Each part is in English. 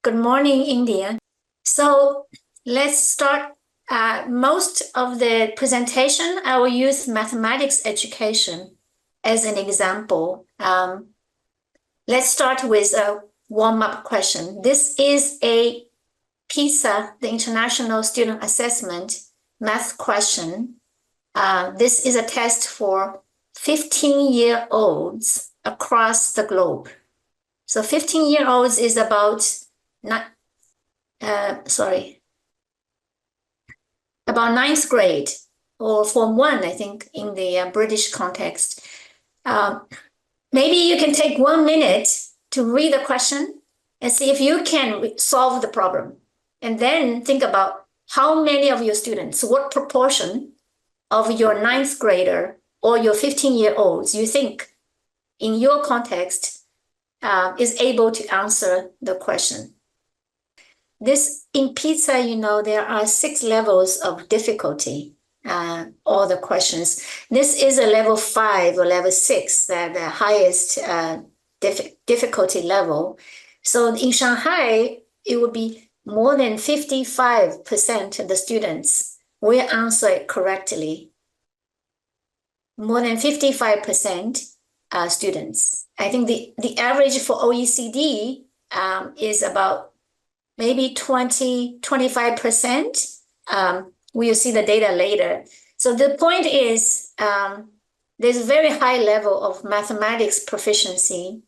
Good morning, India. So let's start. Most of the presentation, I will use mathematics education as an example. Let's start with a warm-up question. This is a PISA, the International Student Assessment math question. This is a test for 15-year-olds across the globe. So 15-year-olds is about about ninth grade or Form 1, I think, in the British context. Maybe you can take 1 minute to read the question and see if you can solve the problem. And then think about how many of your students, what proportion of your ninth grader or your 15-year-olds you think in your context is able to answer the question. This in PISA, there are 6 levels of difficulty, all the questions. This is a level 5 or level 6, the highest difficulty level. So in Shanghai, it would be more than 55% of the students will answer it correctly. More than 55% students. I think the average for OECD is about maybe 25%. We'll see the data later. So the point is there's a very high level of mathematics proficiency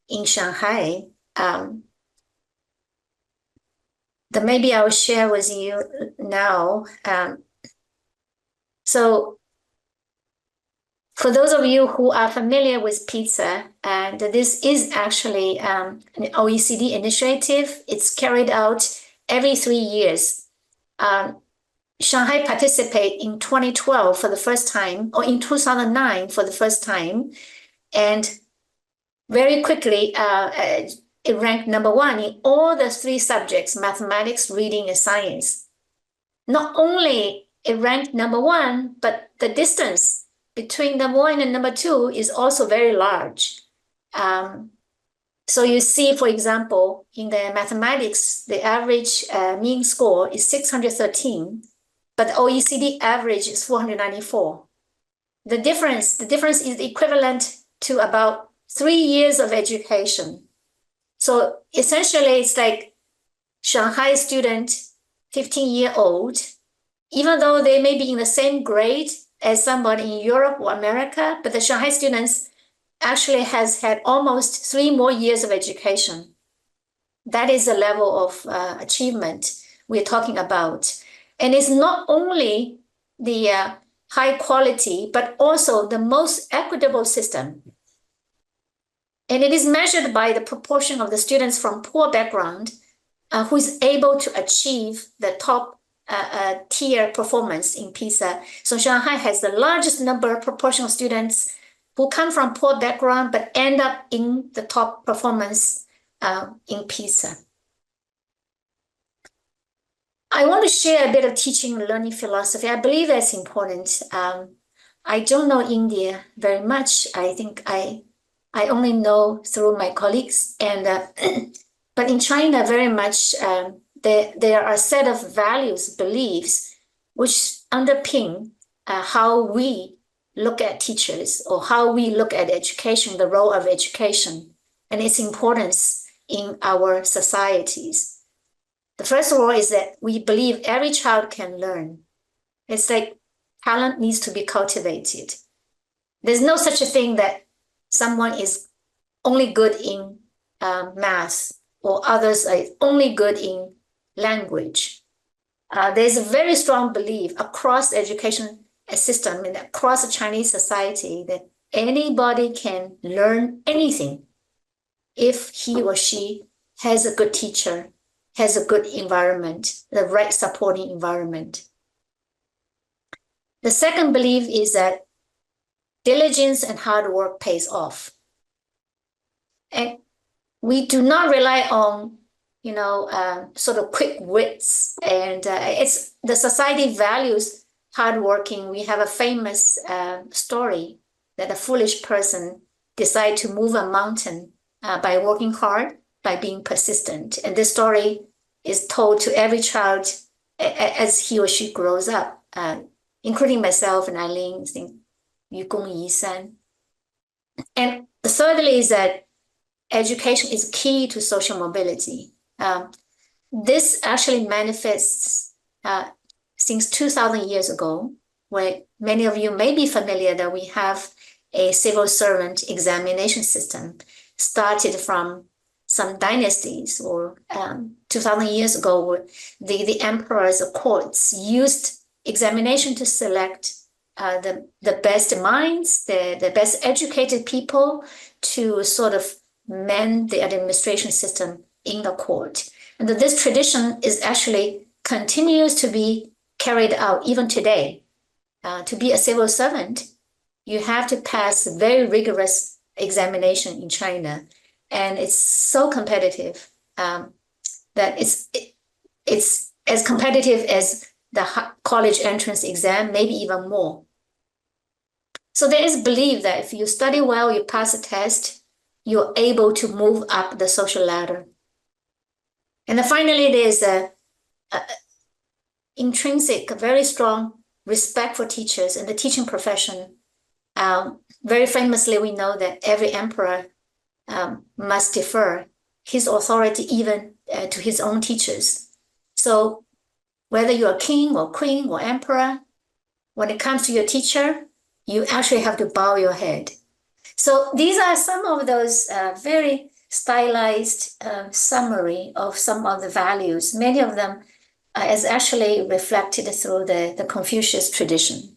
in Shanghai. That maybe I will share with you now. So for those of you who are familiar with PISA, and this is actually an OECD initiative. It's carried out every 3 years. Shanghai participated in 2012 for the first time, or in 2009 for the first time. And very quickly, it ranked #1 in all the 3 subjects, mathematics, reading, and science. Not only it ranked #1, but the distance between #1 and #2 is also very large. So you see, for example, in the mathematics, the average mean score is 613, but the OECD average is 494. The difference is equivalent to about 3 years of education. So essentially, it's like Shanghai student, 15-year-old, even though they may be in the same grade as somebody in Europe or America, but the Shanghai students actually has had almost 3 more years of education. That is the level of achievement we're talking about. And it's not only the high quality, but also the most equitable system. And it is measured by the proportion of the students from poor background who is able to achieve the top tier performance in PISA. So Shanghai has the largest proportion of students who come from poor background but end up in the top performance in PISA. I want to share a bit of teaching and learning philosophy. I believe that's important. I don't know India very much. I think I only know through my colleagues, and but in China very much there are a set of values, beliefs, which underpin how we look at teachers or how we look at education, the role of education, and its importance in our societies. The first rule is that we believe every child can learn. It's like talent needs to be cultivated. There's no such a thing that someone is only good in math or others are only good in language. There's a very strong belief across the education system and across the Chinese society that anybody can learn anything if he or she has a good teacher, has a good environment, the right supporting environment. The second belief is that diligence and hard work pays off. And we do not rely on sort of quick wits, and it's the society values hardworking. We have a famous story that a foolish person decided to move a mountain by working hard, by being persistent. And this story is told to every child as he or she grows up, including myself and Eileen, think 愚公移山. And thirdly is that education is key to social mobility. This actually manifests since 2,000 years ago, where many of you may be familiar that we have a civil servant examination system started from some dynasties or 2,000 years ago, where the emperors or courts used examination to select the best minds, the best educated people to sort of man the administration system in the court. And this tradition is actually continues to be carried out even today. To be a civil servant, you have to pass very rigorous examination in China. And it's so competitive that it's as competitive as the college entrance exam, maybe even more. So there is belief that if you study well, you pass the test, you're able to move up the social ladder. And then finally, there's a intrinsic, very strong respect for teachers and the teaching profession. Very famously, we know that every emperor must defer his authority even to his own teachers. So whether you're a king or queen or emperor, when it comes to your teacher, you actually have to bow your head. So these are some of those very stylized summary of some of the values. Many of them is actually reflected through the Confucius tradition.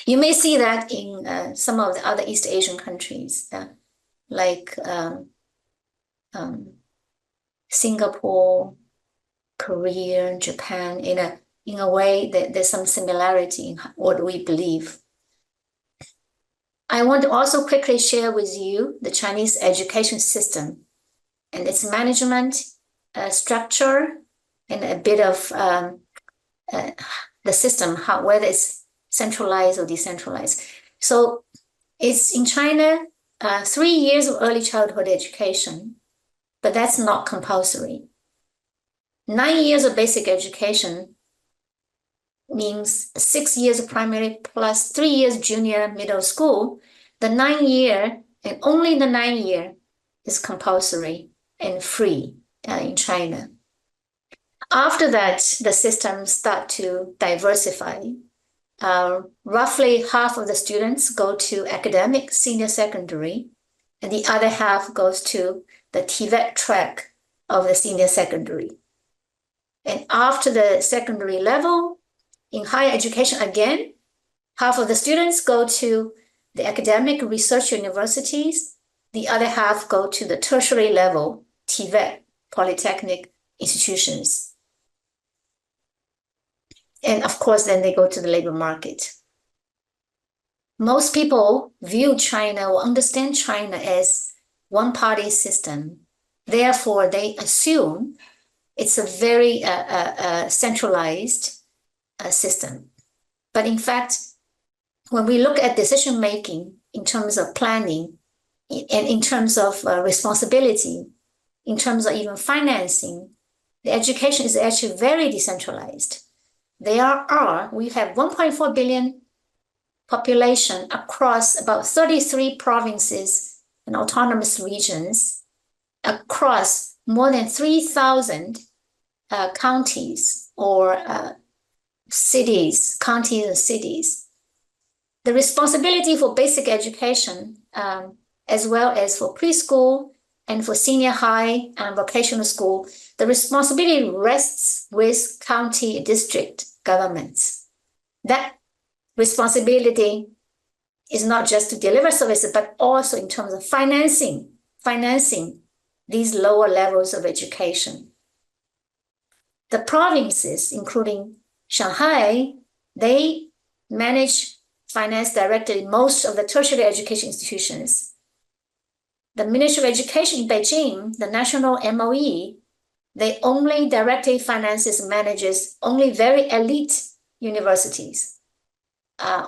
You may see that in some of the other East Asian countries, like Singapore, Korea, Japan. In a way that there's some similarity in what we believe. I want to also quickly share with you the Chinese education system and its management structure and a bit of the system, whether it's centralized or decentralized. So it's in China, 3 years of early childhood education, but that's not compulsory. 9 years of basic education means 6 years of primary plus 3 years junior middle school. The 9 year and only the 9 year is compulsory and free in China. After that, the systems start to diversify. Roughly half of the students go to academic senior secondary, and the other half goes to the TVET track of the senior secondary. And after the secondary level, in higher education again, half of the students go to the academic research universities, the other half go to the tertiary level, TVET, polytechnic institutions. And of course, then they go to the labor market. Most people view China or understand China as one-party system. Therefore, they assume it's a very centralized system. But in fact, when we look at decision-making in terms of planning and in terms of responsibility, in terms of even financing, the education is actually very decentralized. We have 1.4 billion population across about 33 provinces and autonomous regions, across more than 3,000 counties or cities, counties and cities. The responsibility for basic education, as well as for preschool and for senior high and vocational school, the responsibility rests with county district governments. That responsibility is not just to deliver services, but also in terms of financing these lower levels of education. The provinces, including Shanghai, they finance directly most of the tertiary education institutions. The Ministry of Education in Beijing, the national MOE, they only directly finances, manages only very elite universities. I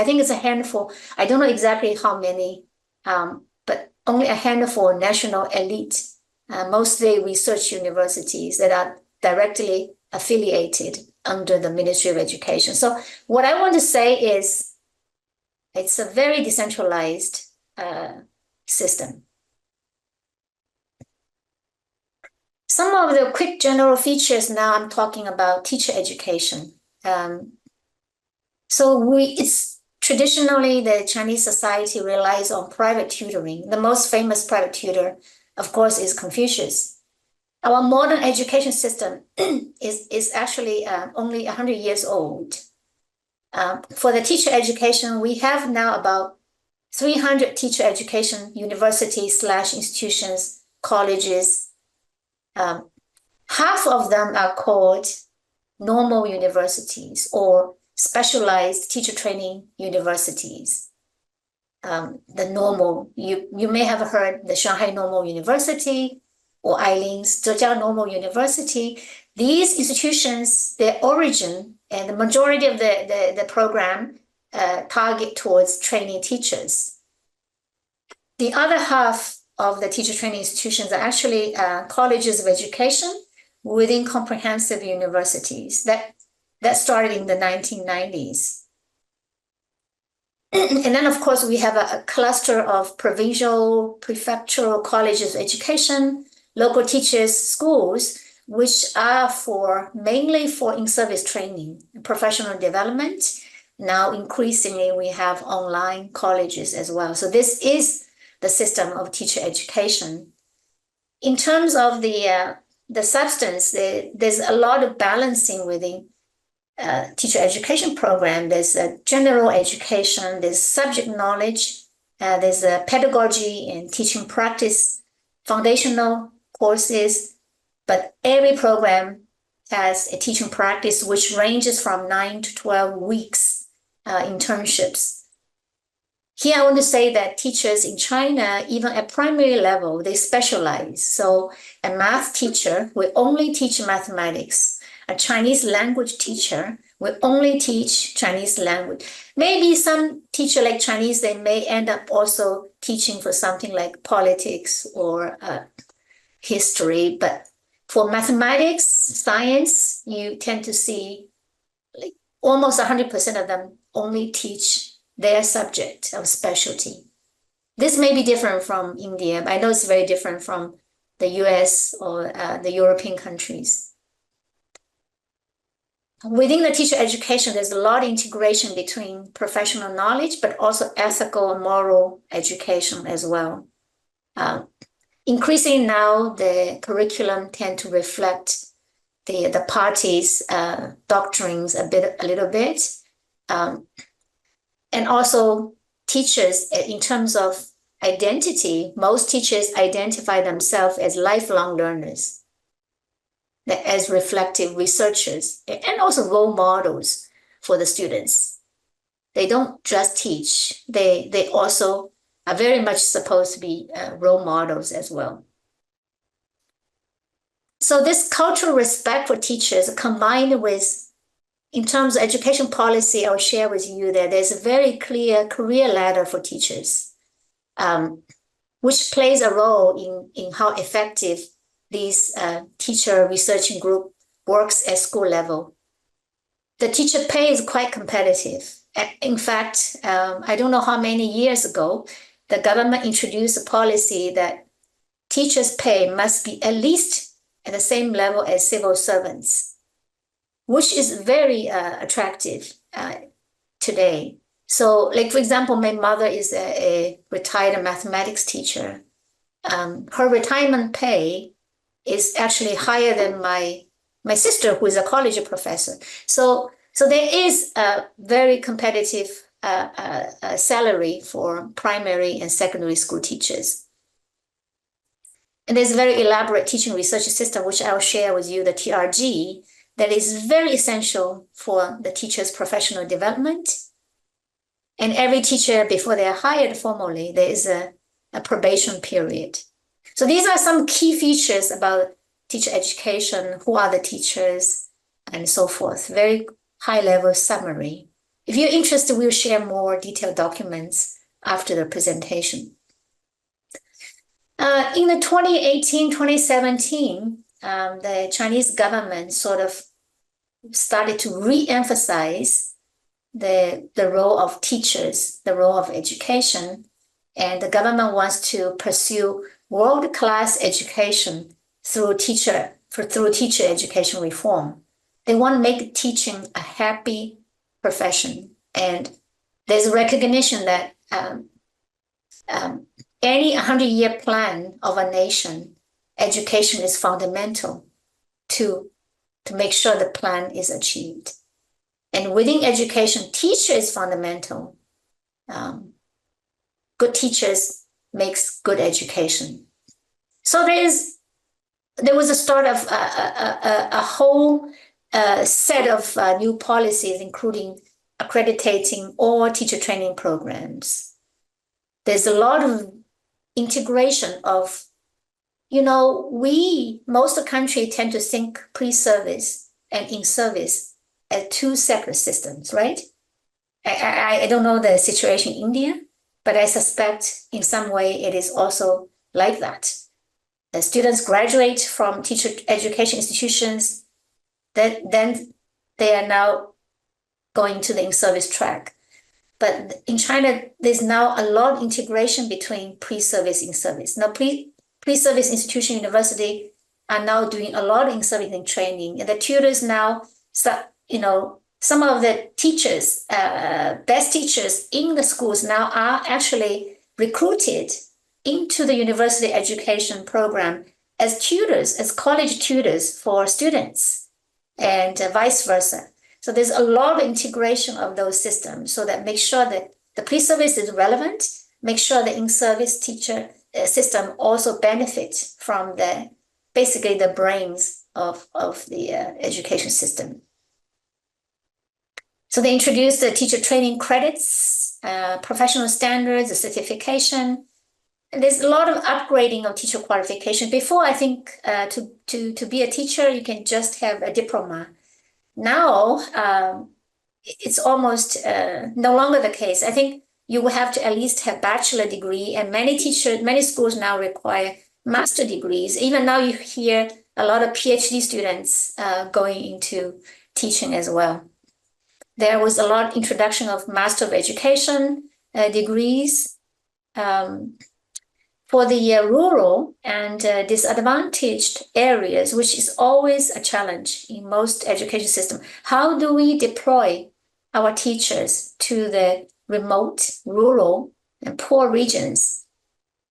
think it's a handful. I don't know exactly how many, but only a handful of national elite mostly research universities that are directly affiliated under the Ministry of Education. So what I want to say is it's a very decentralized system. Some of the quick general features now I'm talking about teacher education. It's traditionally the Chinese society relies on private tutoring. The most famous private tutor, of course, is Confucius. Our modern education system is actually only 100 years old. For the teacher education, we have now about 300 teacher education universities / institutions, colleges. Half of them are called normal universities or specialized teacher training universities. The normal, you may have heard the Shanghai Normal University or Eiling's Zhejiang Normal University. These institutions, their origin and the majority of the program target towards training teachers. The other half of the teacher training institutions are actually colleges of education within comprehensive universities that started in the 1990s. And then, of course, we have a cluster of provincial, prefectural colleges of education, local teachers, schools, which are mainly for in-service training, professional development. Now, increasingly, we have online colleges as well. So this is the system of teacher education. In terms of the substance, there's a lot of balancing within teacher education program. There's a general education, there's subject knowledge, there's a pedagogy and teaching practice, foundational courses, but every program has a teaching practice which ranges from 9 to 12 weeks internships. Here, I want to say that teachers in China, even at primary level, they specialize. So a math teacher will only teach mathematics. A Chinese language teacher will only teach Chinese language. Maybe some teacher like Chinese, they may end up also teaching for something like politics or history. But for mathematics, science, you tend to see like almost 100% of them only teach their subject of specialty. This may be different from India, but I know it's very different from the US or the European countries. Within the teacher education, there's a lot of integration between professional knowledge, but also ethical and moral education as well. Increasingly now, the curriculum tend to reflect the party's doctrines a little bit. And also teachers, in terms of identity, most teachers identify themselves as lifelong learners, as reflective researchers, and also role models for the students. They don't just teach, they also are very much supposed to be role models as well. So this cultural respect for teachers combined with, in terms of education policy, I'll share with you that there's a very clear career ladder for teachers, which plays a role in how effective these teacher researching group works at school level. The teacher pay is quite competitive. In fact, I don't know how many years ago, the government introduced a policy that teachers' pay must be at least at the same level as civil servants, which is very attractive today. So, like, for example, my mother is a retired mathematics teacher. Her retirement pay is actually higher than my sister, who is a college professor. So there is a very competitive salary for primary and secondary school teachers. And there's a very elaborate teaching research system, which I'll share with you, the TRG, that is very essential for the teacher's professional development. And every teacher, before they are hired formally, there is a probation period. So these are some key features about teacher education, who are the teachers, and so forth. Very high-level summary. If you're interested, we'll share more detailed documents after the presentation. In the 2018, 2017, the Chinese government sort of started to re-emphasize the role of teachers, the role of education, and the government wants to pursue world-class education through teacher education reform. They want to make teaching a happy profession, and there's a recognition that any 100-year plan of a nation, education is fundamental to make sure the plan is achieved. And within education, teacher is fundamental. Good teachers makes good education. So there was a start of a whole set of new policies, including accrediting all teacher training programs. There's a lot of integration of, most of the country tend to think pre-service and in-service as two separate systems, right? I don't know the situation in India, but I suspect in some way it is also like that. The students graduate from teacher education institutions, then they are now going to the in-service track. But in China, there's now a lot of integration between pre-service and in-service. Now, pre-service institution university are now doing a lot of in-service and training. And the tutors now, some of the teachers, best teachers in the schools now are actually recruited into the university education program as tutors, as college tutors for students, and vice versa. So there's a lot of integration of those systems so that make sure that the pre-service is relevant, make sure the in-service teacher system also benefits from basically the brains of the education system. So they introduced the teacher training credits, professional standards, the certification. And there's a lot of upgrading of teacher qualification. Before, I think to be a teacher, you can just have a diploma. Now, it's almost no longer the case. I think you will have to at least have bachelor degree, and many schools now require master degrees. Even now you hear a lot of PhD students going into teaching as well. There was a lot of introduction of Master of Education degrees for the rural and disadvantaged areas, which is always a challenge in most education systems. How do we deploy our teachers to the remote, rural, and poor regions?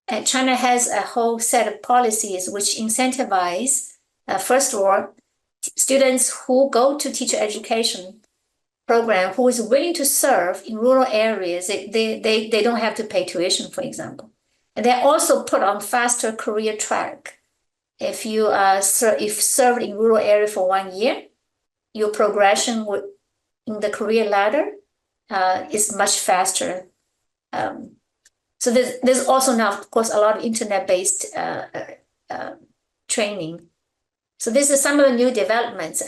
And China has a whole set of policies which incentivize, first of all, students who go to teacher education program who is willing to serve in rural areas. They don't have to pay tuition, for example. And they're also put on faster career track. If you served in rural area for 1 year, your progression in the career ladder is much faster. So there's also now, of course, a lot of internet-based training. So this is some of the new developments.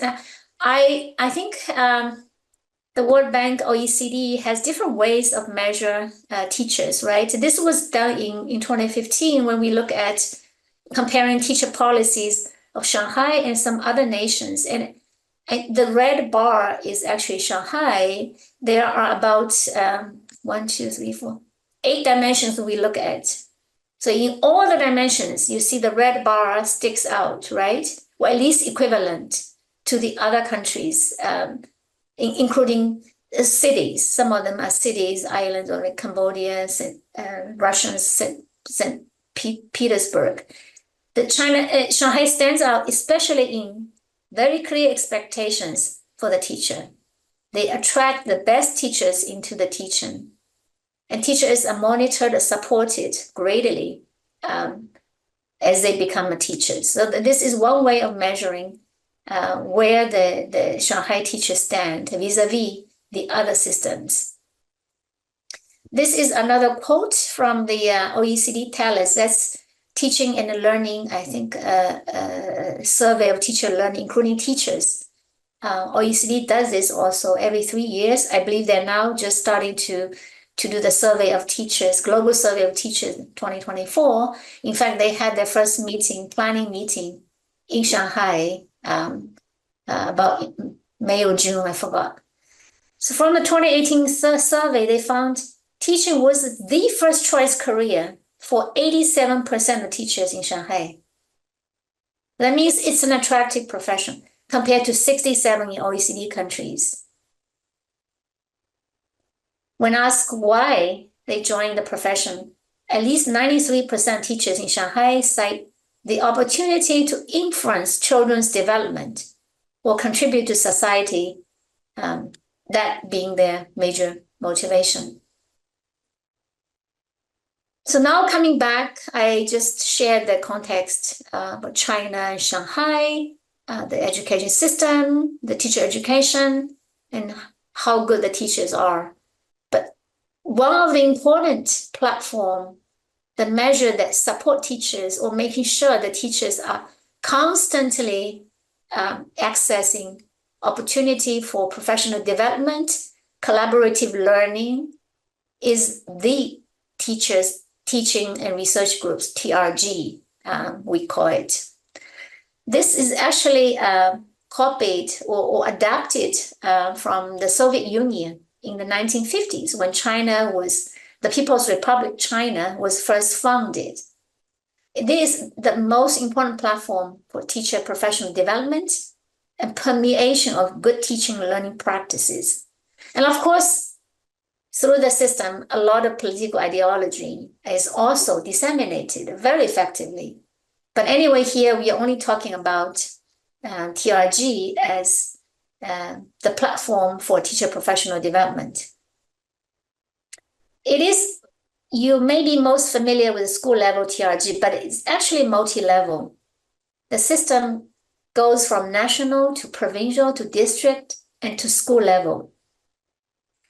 I think the World Bank, OECD has different ways of measure teachers, right? This was done in 2015 when we look at comparing teacher policies of Shanghai and some other nations. And the red bar is actually Shanghai. There are about 8 dimensions we look at. So in all the dimensions, you see the red bar sticks out, right? Or at least equivalent to the other countries, including cities. Some of them are cities, islands, or like Cambodia, Russian, St. Petersburg. Shanghai stands out, especially in very clear expectations for the teacher. They attract the best teachers into the teaching. And teachers are monitored, supported greatly as they become a teacher. So this is one way of measuring where the Shanghai teachers stand vis-a-vis the other systems. This is another quote from the OECD TALIS. That's teaching and learning, I think, survey of teacher learning, including teachers. OECD does this also every 3 years. I believe they're now just starting to to do the survey of teachers, global survey of teachers in 2024. In fact, they had their first planning meeting in Shanghai about May or June, I forgot. So from the 2018 survey, they found teaching was the first choice career for 87% of teachers in Shanghai. That means it's an attractive profession compared to 67 in OECD countries. When asked why they joined the profession, at least 93% teachers in Shanghai cite the opportunity to influence children's development or contribute to society, that being their major motivation. So now coming back, I just shared the context about China and Shanghai, the education system, the teacher education, and how good the teachers are. But one of the important platform, the measure that support teachers or making sure the teachers are constantly accessing opportunity for professional development, collaborative learning, is the teachers teaching and research groups, TRG, we call it. This is actually copied or adapted from the Soviet Union in the 1950s when the People's Republic China was first founded. It is the most important platform for teacher professional development and permeation of good teaching and learning practices. And of course, through the system, a lot of political ideology is also disseminated very effectively. But anyway, here we are only talking about TRG as the platform for teacher professional development. You may be most familiar with the school level TRG, but it's actually multi-level. The system goes from national to provincial to district and to school level.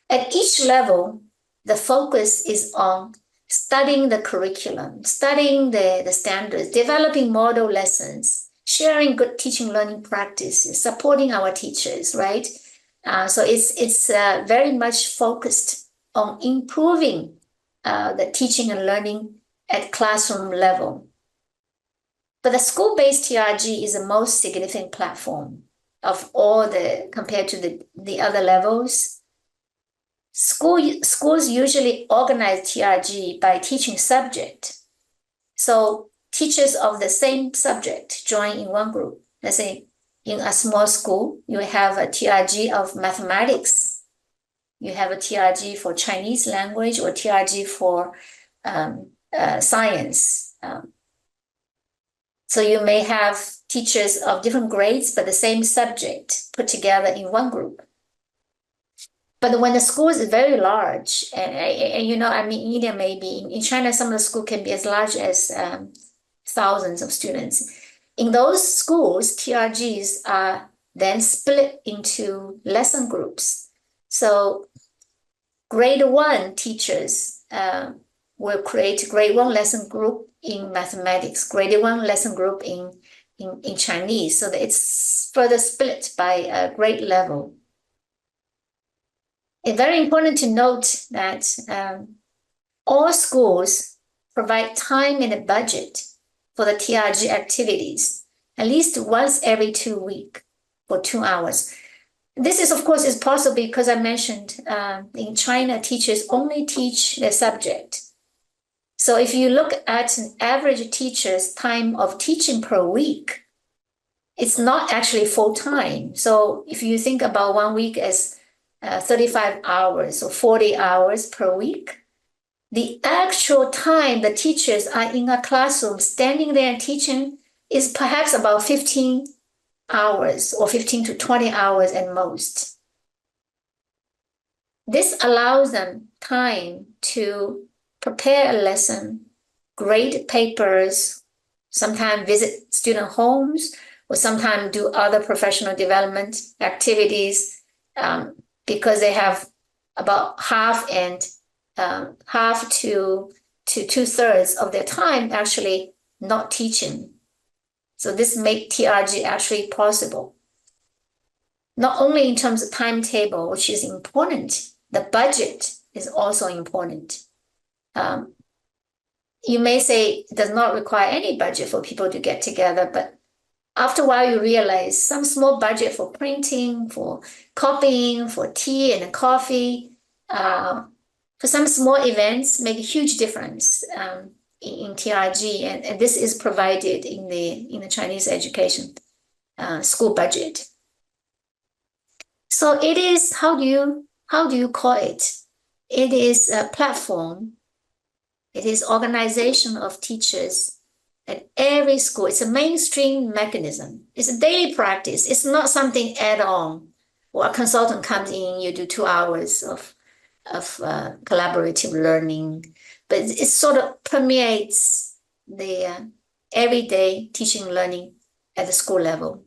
At each level, the focus is on studying the curriculum, studying the standards, developing model lessons, sharing good teaching learning practices, supporting our teachers, right? So it's very much focused on improving the teaching and learning at classroom level. But the school-based TRG is the most significant platform of all compared to the other levels. Schools usually organize TRG by teaching subject. So teachers of the same subject join in one group. Let's say in a small school, you have a TRG of mathematics. You have a TRG for Chinese language or TRG for science. So you may have teachers of different grades, but the same subject put together in one group. But when the school is very large, and India maybe, in China, some of the school can be as large as thousands of students. In those schools, TRGs are then split into lesson groups. So grade 1 teachers will create grade 1 lesson group in mathematics, grade 1 lesson group in Chinese, so that it's further split by grade level. It's very important to note that all schools provide time and a budget for the TRG activities, at least once every 2 weeks for 2 hours. This is, of course, is possible because I mentioned in China, teachers only teach their subject. So if you look at an average teacher's time of teaching per week, it's not actually full time. So if you think about 1 week as 35 hours or 40 hours per week, the actual time the teachers are in a classroom standing there and teaching is perhaps about 15 hours or 15 to 20 hours at most. This allows them time to prepare a lesson, grade papers, sometimes visit student homes, or sometimes do other professional development activities, because they have about half to 2/3 of their time actually not teaching. So this makes TRG actually possible. Not only in terms of timetable, which is important, the budget is also important. You may say it does not require any budget for people to get together, but after a while, you realize some small budget for printing, for copying, for tea and coffee, for some small events make a huge difference in TRG, and this is provided in the Chinese education school budget. So it is, how do you call it? It is a platform. It is organization of teachers at every school. It's a mainstream mechanism. It's a daily practice. It's not something add-on, or a consultant comes in, you do 2 hours of collaborative learning, but it sort of permeates the everyday teaching and learning at the school level.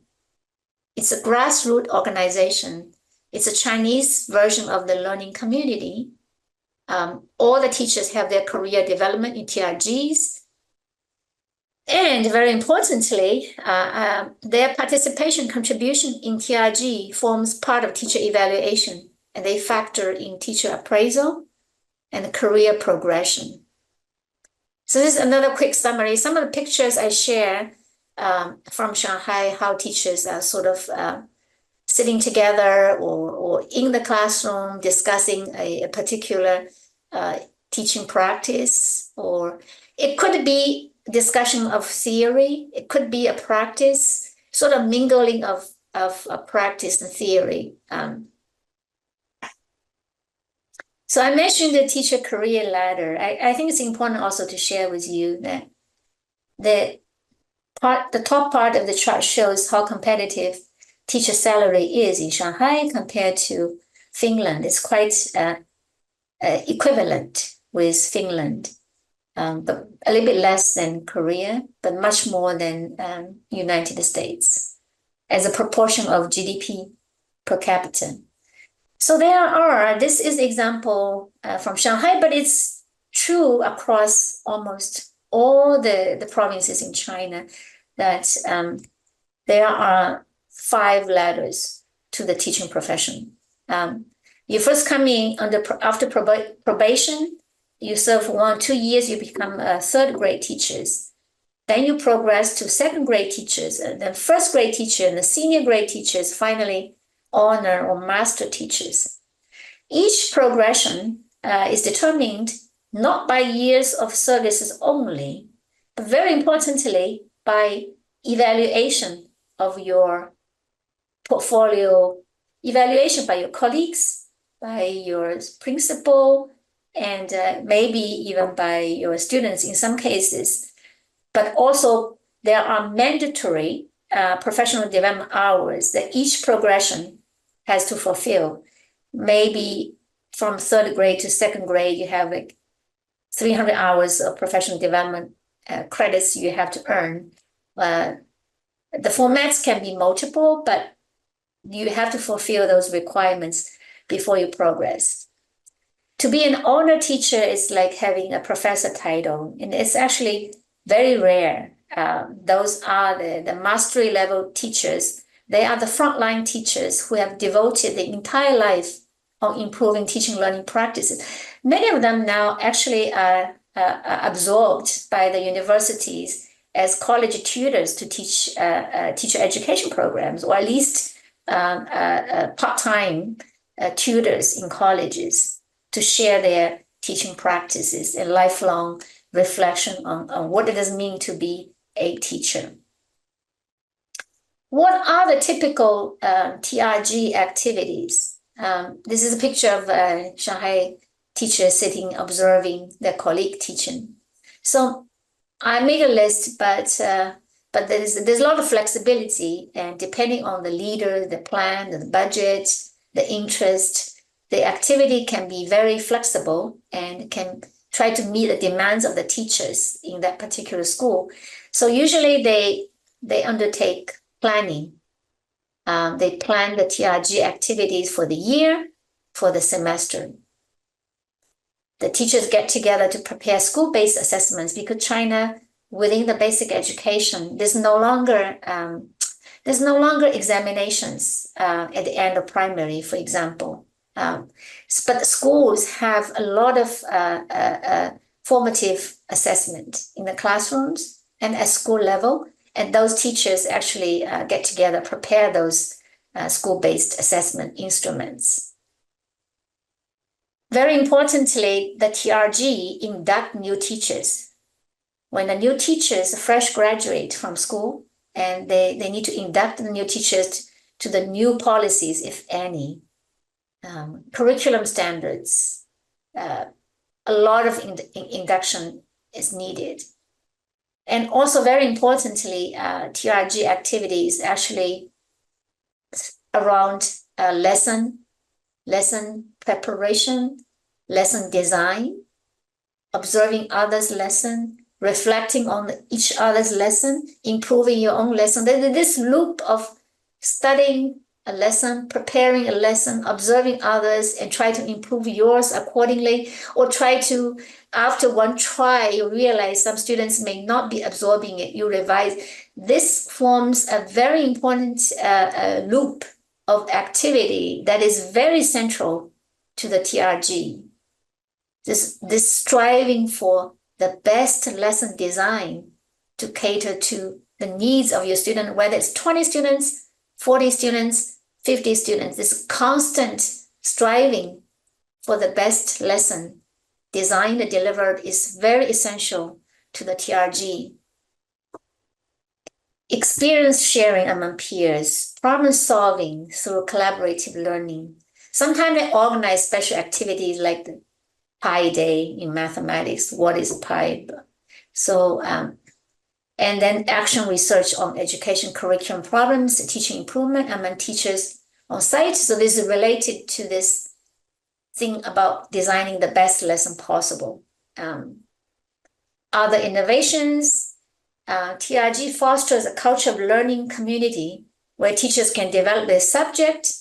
It's a grassroots organization. It's a Chinese version of the learning community. All the teachers have their career development in TRGs. And very importantly, their participation contribution in TRG forms part of teacher evaluation, and they factor in teacher appraisal and career progression. So this is another quick summary. Some of the pictures I share from Shanghai, how teachers are sort of sitting together or in the classroom discussing a particular teaching practice, or it could be discussion of theory. It could be a practice, sort of mingling of practice and theory. So I mentioned the teacher career ladder. I think it's important also to share with you that the top part of the chart shows how competitive teacher salary is in Shanghai compared to Finland. It's quite equivalent with Finland. But a little bit less than Korea, but much more than United States as a proportion of GDP per capita. So this is example from Shanghai, but it's true across almost all the provinces in China that there are 5 ladders to the teaching profession. You first come in after probation. You serve 1-2 years, you become 3rd grade teachers. Then you progress to 2nd grade teachers, and then 1st grade teacher, and the senior grade teachers, finally honor or master teachers. Each progression is determined not by years of services only, but very importantly, by evaluation of your portfolio, evaluation by your colleagues, by your principal, and maybe even by your students in some cases. But also there are mandatory professional development hours that each progression has to fulfill. Maybe from 3rd grade to 2nd grade, you have like 300 hours of professional development credits you have to earn. The formats can be multiple, but you have to fulfill those requirements before you progress. To be an honor teacher is like having a professor title, and it's actually very rare. Those are the mastery level teachers. They are the frontline teachers who have devoted their entire life on improving teaching learning practices. Many of them now actually are absorbed by the universities as college tutors to teach teacher education programs, or at least part-time tutors in colleges, to share their teaching practices and lifelong reflection on what it does mean to be a teacher. What are the typical TRG activities? This is a picture of Shanghai teachers sitting, observing their colleague teaching. So I made a list, but there's a lot of flexibility, and depending on the leader, the plan, the budget, the interest, the activity can be very flexible and can try to meet the demands of the teachers in that particular school. So usually they undertake planning. They plan the TRG activities for the year, for the semester. The teachers get together to prepare school-based assessments, because China, within the basic education, there's no longer examinations at the end of primary, for example. But schools have a lot of formative assessment in the classrooms and at school level. And those teachers actually get together, prepare those school-based assessment instruments. Very importantly, the TRG induct new teachers. When the new teachers fresh graduate from school, and they need to induct the new teachers to the new policies, if any, curriculum standards, a lot of induction is needed. And also very importantly, TRG activities actually around lesson preparation, lesson design, observing others' lesson, reflecting on each other's lesson, improving your own lesson. This loop of studying a lesson, preparing a lesson, observing others, and try to improve yours accordingly, or try to, after one try, you realize some students may not be absorbing it, you revise. This forms a very important loop of activity that is very central to the TRG. This striving for the best lesson design to cater to the needs of your student, whether it's 20 students, 40 students, 50 students, this constant striving for the best lesson designed and delivered is very essential to the TRG. Experience sharing among peers, problem solving through collaborative learning. Sometimes they organize special activities like the Pi Day in mathematics. What is pi? So, and then action research on education curriculum problems, teaching improvement among teachers on site. So this is related to this thing about designing the best lesson possible. Other innovations, TRG fosters a culture of learning community where teachers can develop their subject,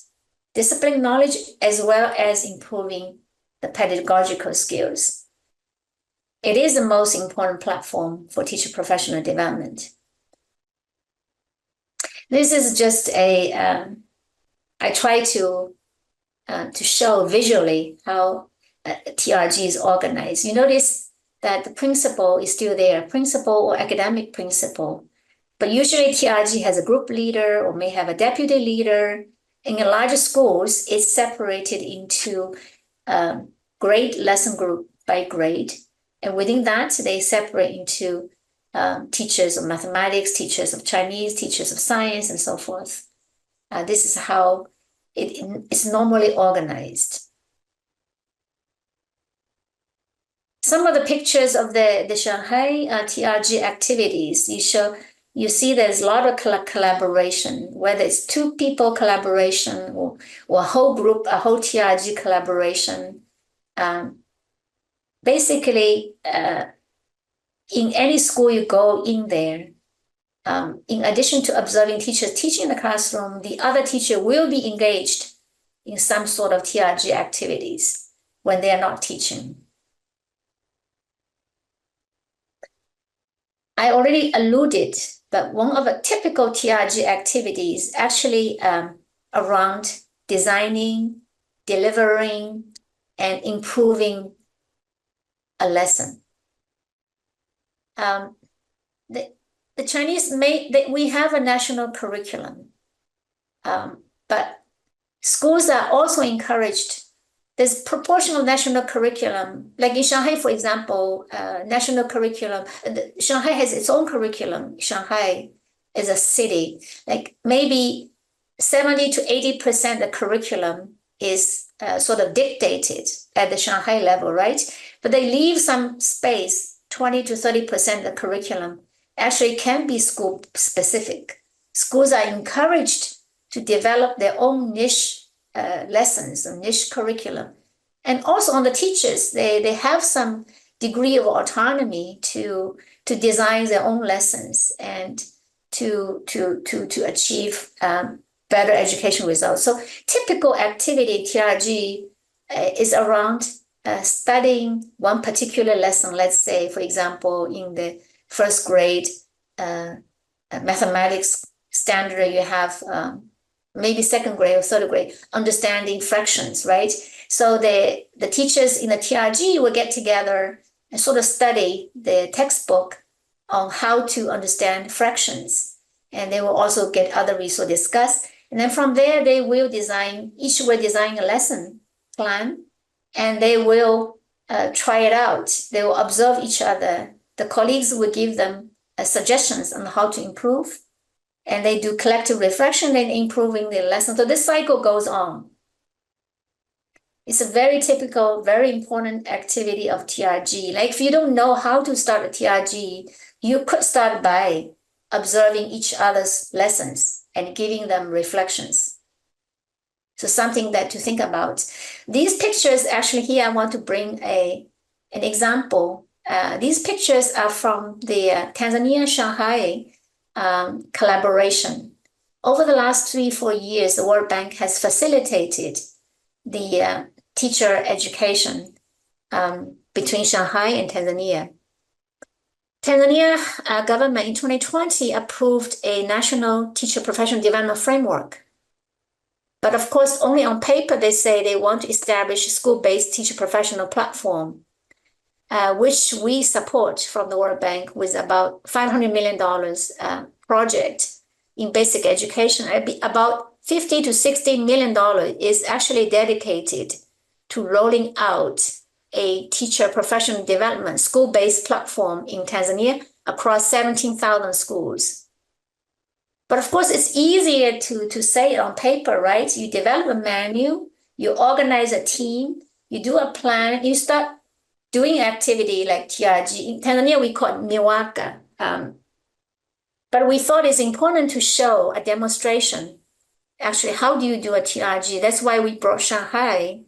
discipline knowledge, as well as improving the pedagogical skills. It is the most important platform for teacher professional development. This is just I try to show visually how TRG is organized. You notice that the principal is still there, principal or academic principal, but usually TRG has a group leader or may have a deputy leader. In larger schools, it's separated into grade lesson group by grade. And within that, they separate into teachers of mathematics, teachers of Chinese, teachers of science, and so forth. This is how it's normally organized. Some of the pictures of the Shanghai TRG activities, you see there's a lot of collaboration, whether it's two people collaboration or a whole group, a whole TRG collaboration. Basically, in any school you go in there, in addition to observing teachers teaching in the classroom, the other teacher will be engaged in some sort of TRG activities when they are not teaching. I already alluded, but one of the typical TRG activities actually around designing, delivering, and improving a lesson. The Chinese we have a national curriculum, but schools are also encouraged. There's proportional national curriculum, like in Shanghai, for example, national curriculum. Shanghai has its own curriculum. Shanghai is a city, like maybe 70 to 80% of the curriculum is sort of dictated at the Shanghai level, right? But they leave some space, 20 to 30% of the curriculum actually can be school specific. Schools are encouraged to develop their own niche lessons, a niche curriculum. And also on the teachers, they have some degree of autonomy to design their own lessons and to achieve better education results. So typical activity TRG is around studying one particular lesson. Let's say, for example, in the first grade mathematics standard, you have maybe second grade or third grade, understanding fractions, right? So the teachers in the TRG will get together and sort of study the textbook on how to understand fractions. And they will also get other resources discussed. And then from there, they will each will design a lesson plan, and they will try it out. They will observe each other. The colleagues will give them suggestions on how to improve, and they do collective reflection and improving the lesson. So this cycle goes on. It's a very typical, very important activity of TRG. Like if you don't know how to start a TRG, you could start by observing each other's lessons and giving them reflections. So something that to think about. These pictures, actually here I want to bring an example. These pictures are from the Tanzania-Shanghai collaboration. Over the last 3-4 years, the World Bank has facilitated the teacher education between Shanghai and Tanzania. Tanzania government in 2020 approved a national teacher professional development framework. But of course, only on paper, they say they want to establish a school-based teacher professional platform, which we support from the World Bank with about $500 million project in basic education. About $50 to $60 million is actually dedicated to rolling out a teacher professional development school-based platform in Tanzania across 17,000 schools. But of course, it's easier to say it on paper, right? You develop a manual, you organize a team, you do a plan, you start doing activity like TRG. In Tanzania, we call it Miwaka. But we thought it's important to show a demonstration. Actually, how do you do a TRG? That's why we brought Shanghai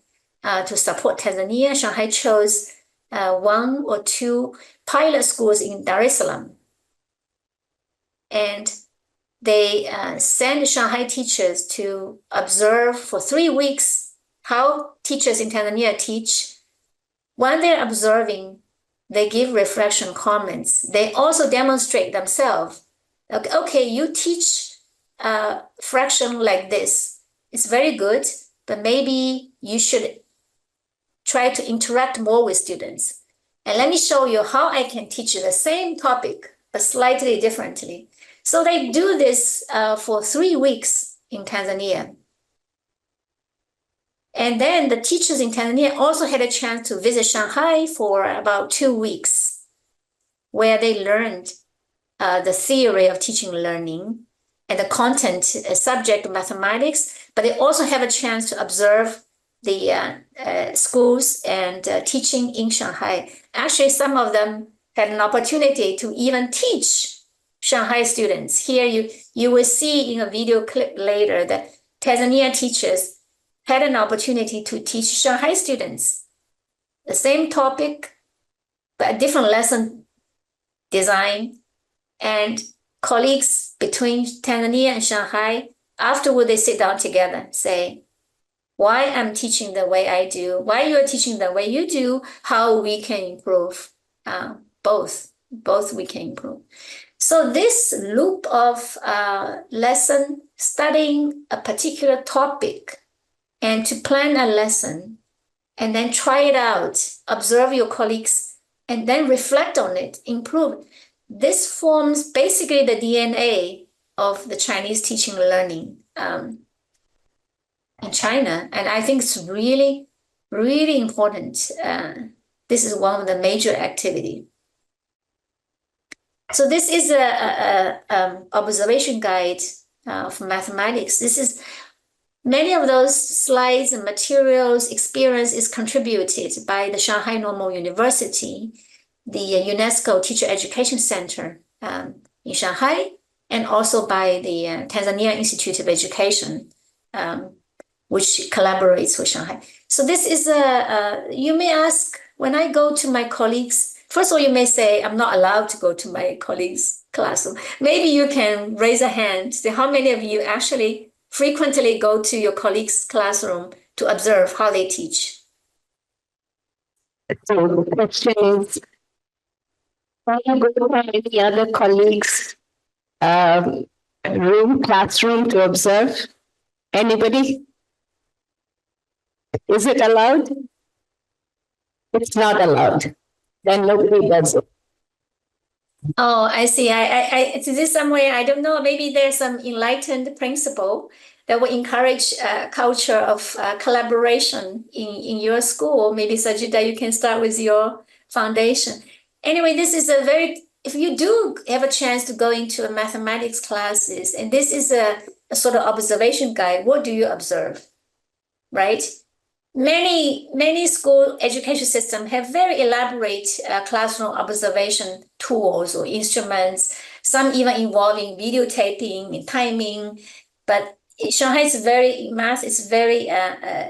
to support Tanzania. Shanghai chose 1 or 2 pilot schools in Dar es Salaam. And they send Shanghai teachers to observe for 3 weeks how teachers in Tanzania teach. When they're observing, they give reflection comments. They also demonstrate themselves. Okay, you teach fraction like this. It's very good, but maybe you should try to interact more with students. And let me show you how I can teach the same topic, but slightly differently. So they do this for 3 weeks in Tanzania. And then the teachers in Tanzania also had a chance to visit Shanghai for about 2 weeks, where they learned the theory of teaching and learning and the content subject of mathematics, but they also have a chance to observe the schools and teaching in Shanghai. Actually, some of them had an opportunity to even teach Shanghai students. Here you will see in a video clip later that Tanzania teachers had an opportunity to teach Shanghai students the same topic, but a different lesson design. And colleagues between Tanzania and Shanghai, afterward they sit down together, say, why I'm teaching the way I do, why you're teaching the way you do, how we can improve. Both we can improve. So this loop of lesson, studying a particular topic and to plan a lesson and then try it out, observe your colleagues, and then reflect on it, improve. This forms basically the DNA of the Chinese teaching and learning in China. And I think it's really, really important. This is one of the major activities. So this is a observation guide for mathematics. This is many of those slides and materials, experience is contributed by the Shanghai Normal University, the UNESCO Teacher Education Center in Shanghai, and also by the Tanzania Institute of Education, which collaborates with Shanghai. So this is you may ask, when I go to my colleagues, first of all, you may say, I'm not allowed to go to my colleagues' classroom. Maybe you can raise a hand, say how many of you actually frequently go to your colleagues' classroom to observe how they teach. So the question is, are you going to have any other colleagues' classroom to observe? Anybody? Is it allowed? It's not allowed. Then nobody does it. Oh, I see. Is this somewhere? I don't know. Maybe there's some enlightened principle that will encourage a culture of collaboration in your school. Maybe Sajida, you can start with your foundation. Anyway, this is a very, if you do have a chance to go into a mathematics classes, and this is a sort of observation guide, what do you observe, right? Many school education systems have very elaborate classroom observation tools or instruments, some even involving videotaping and timing. But Shanghai is very, math is very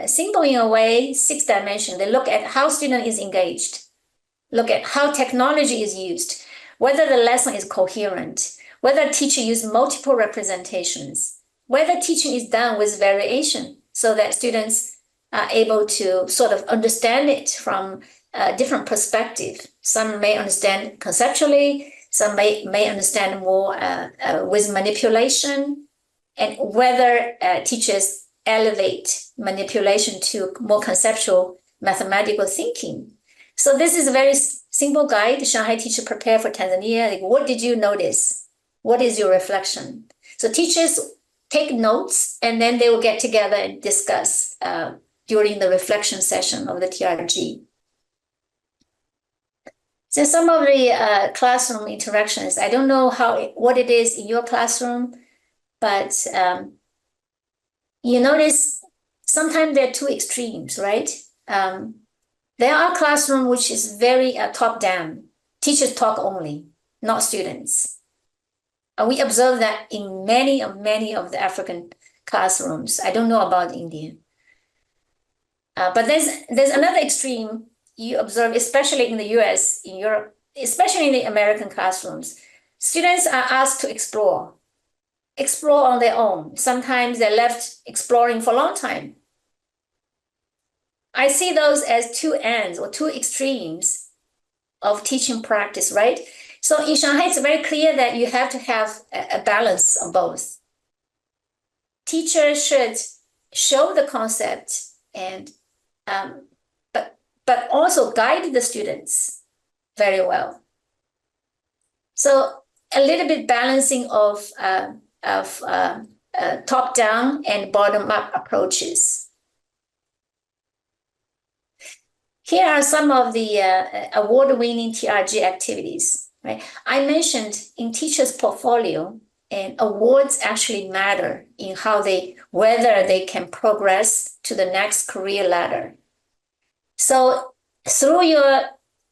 simple in a way, 6 dimension. They look at how student is engaged, look at how technology is used, whether the lesson is coherent, whether teacher use multiple representations, whether teaching is done with variation so that students are able to sort of understand it from a different perspective. Some may understand conceptually, some may understand more with manipulation, and whether teachers elevate manipulation to more conceptual mathematical thinking. So this is a very simple guide. Shanghai teacher prepare for Tanzania. Like, what did you notice? What is your reflection? So teachers take notes and then they will get together and discuss during the reflection session of the TRG. So some of the classroom interactions, I don't know what it is in your classroom, but you notice sometimes there are two extremes, right? There are classroom which is very top-down. Teachers talk only, not students. We observe that in many of the African classrooms. I don't know about India. But there's another extreme you observe, especially in the US, in Europe, especially in the American classrooms. Students are asked to explore on their own. Sometimes they're left exploring for a long time. I see those as two ends or two extremes of teaching practice, right? So in Shanghai, it's very clear that you have to have a balance of both. Teachers should show the concept and but also guide the students very well. So a little bit balancing of top-down and bottom-up approaches. Here are some of the award-winning TRG activities. Right? I mentioned in teachers' portfolio, and awards actually matter in whether they can progress to the next career ladder. So through your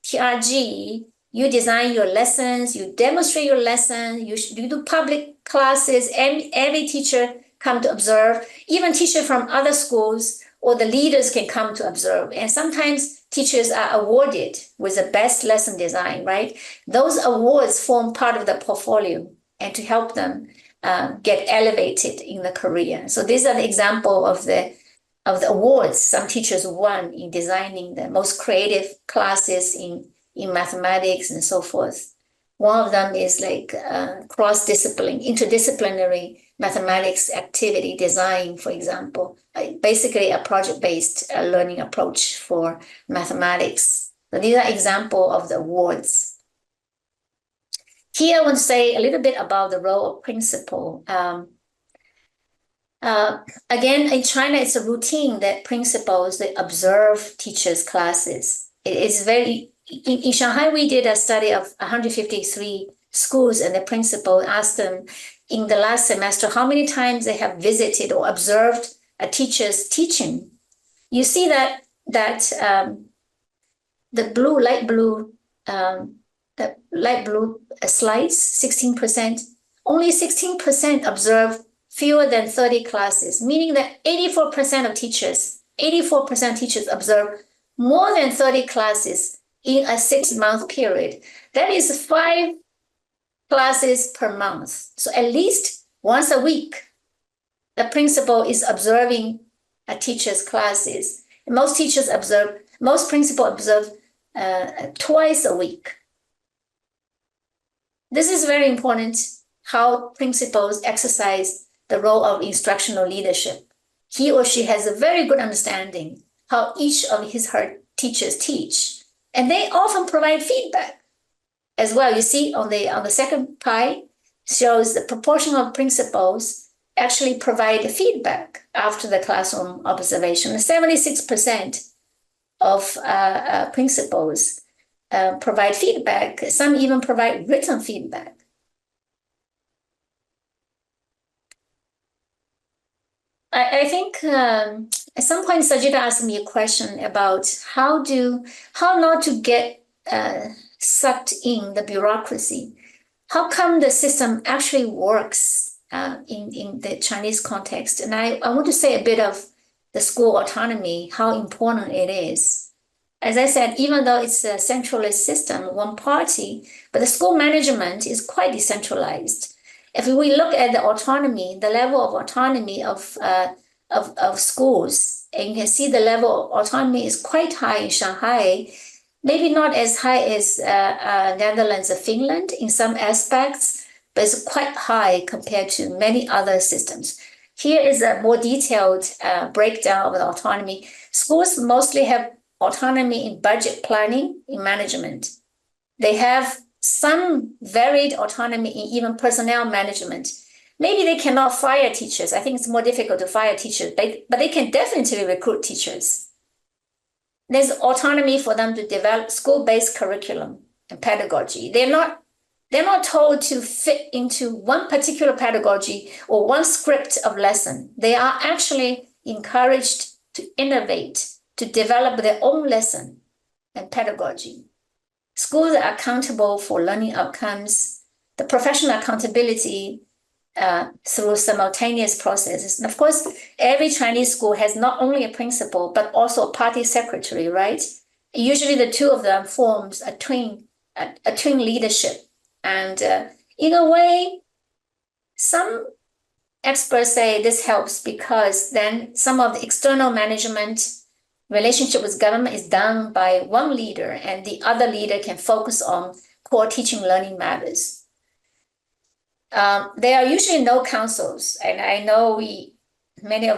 TRG, you design your lessons, you demonstrate your lesson, you do public classes, and every teacher come to observe. Even teachers from other schools or the leaders can come to observe. And sometimes teachers are awarded with the best lesson design, right? Those awards form part of the portfolio and to help them get elevated in the career. So these are the example of the awards some teachers won in designing the most creative classes in mathematics and so forth. One of them is like cross-discipline, interdisciplinary mathematics activity design, for example, basically a project-based learning approach for mathematics. So these are examples of the awards. Here I want to say a little bit about the role of principal. Again, in China, it's a routine that principals, they observe teachers' classes. It is very, in Shanghai, we did a study of 153 schools, and the principal asked them in the last semester how many times they have visited or observed a teacher's teaching. You see that the light blue slides, 16%, only 16% observe fewer than 30 classes, meaning that 84% of teachers observe more than 30 classes in a 6-month period. That is 5 classes per month. So at least once a week, the principal is observing a teacher's classes. Most principals observe twice a week. This is very important, how principals exercise the role of instructional leadership. he or she has a very good understanding how each of her teachers teach. And they often provide feedback as well. You see on the second pie shows the proportion of principals actually provide feedback after the classroom observation. 76% of principals provide feedback. Some even provide written feedback. I think at some point Sajida asked me a question about how not to get sucked in the bureaucracy. How come the system actually works in the Chinese context? And I want to say a bit of the school autonomy, how important it is. As I said, even though it's a centralist system, one party, but the school management is quite decentralized. If we look at the autonomy, the level of autonomy of schools, and you can see the level of autonomy is quite high in Shanghai, maybe not as high as Netherlands or Finland in some aspects, but it's quite high compared to many other systems. Here is a more detailed breakdown of the autonomy. Schools mostly have autonomy in budget planning, in management. They have some varied autonomy in even personnel management. Maybe they cannot fire teachers. I think it's more difficult to fire teachers, but they can definitely recruit teachers. There's autonomy for them to develop school-based curriculum and pedagogy. They're not told to fit into one particular pedagogy or one script of lesson. They are actually encouraged to innovate, to develop their own lesson and pedagogy. Schools are accountable for learning outcomes, the professional accountability through simultaneous processes. And of course, every Chinese school has not only a principal, but also a party secretary, right? Usually the two of them forms a twin leadership. And in a way, some experts say this helps because then some of the external management relationship with government is done by one leader, and the other leader can focus on core teaching learning matters. There are usually no councils, and I know many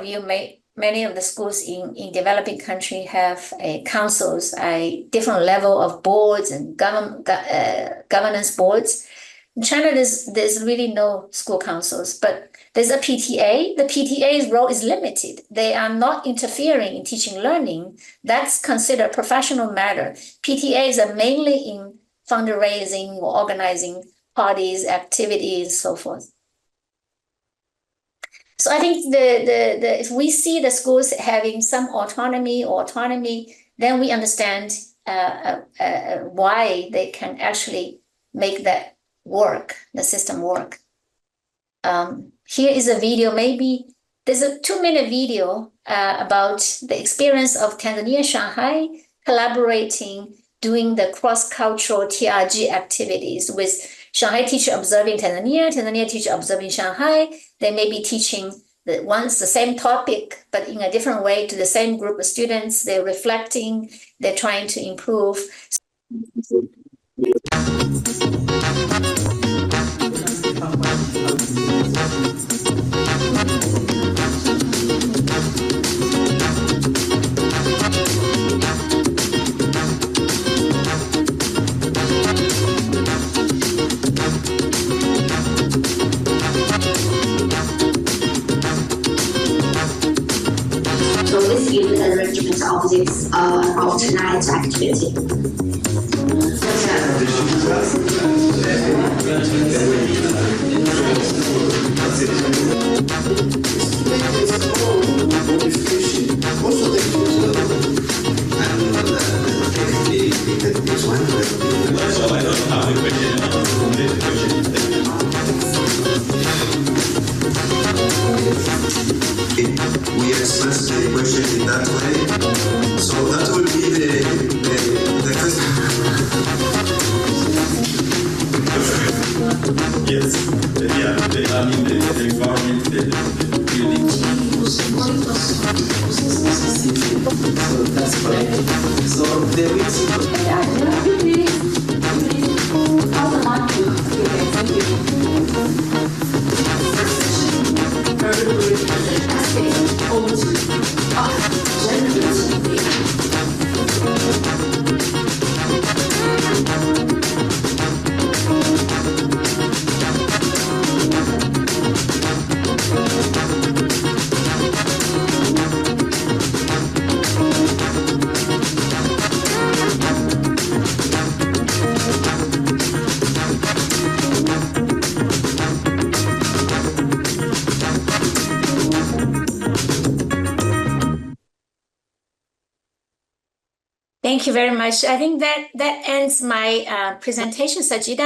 of the schools in developing country have councils, a different level of boards and governance boards. In China, there's really no school councils, but there's a PTA. The PTA's role is limited. They are not interfering in teaching learning. That's considered a professional matter. PTAs are mainly in fundraising or organizing parties, activities, so forth. So I think if we see the schools having some autonomy, then we understand why they can actually make that work, the system work. Here is a video, maybe there's a 2-minute video about the experience of Tanzania, Shanghai, collaborating, doing the cross-cultural TRG activities with Shanghai teacher observing Tanzania, Tanzania teacher observing Shanghai. They may be teaching the same topic, but in a different way to the same group of students. They're reflecting, they're trying to improve. So this is the arrangement of this of tonight's activity. We express the question in that way, so that will be the first. Yes, I mean the environment, the building. So that's correct. So there is. Thank you. Thank you very much. I think that ends my presentation, Sajida.